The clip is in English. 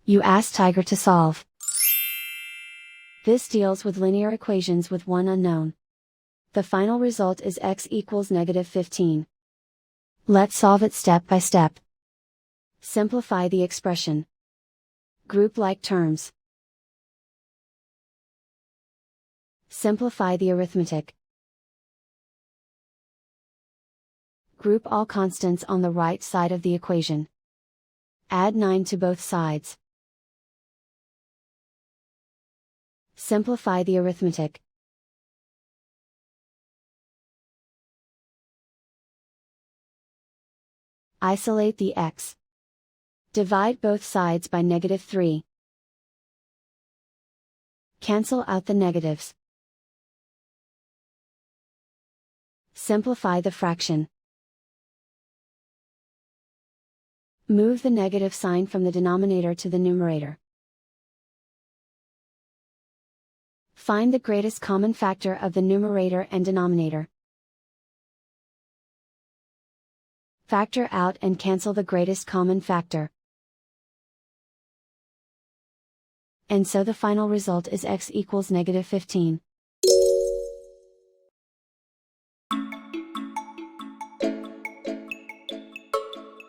You ask Tiger to solve. This deals with linear equations with one unknown. The final result is x equals -15. Let's solve it step by step. Simplify the expression. Group like terms. Simplify the arithmetic. Group all constants on the right side of the equation. Add 9 to both sides. Simplify the arithmetic. Isolate the x. Divide both sides by -3. Cancel out the negatives. Simplify the fraction. Move the negative sign from the denominator to the numerator. Find the greatest common factor of the numerator and denominator. Factor out and cancel the greatest common factor. And so the final result is x equals -15.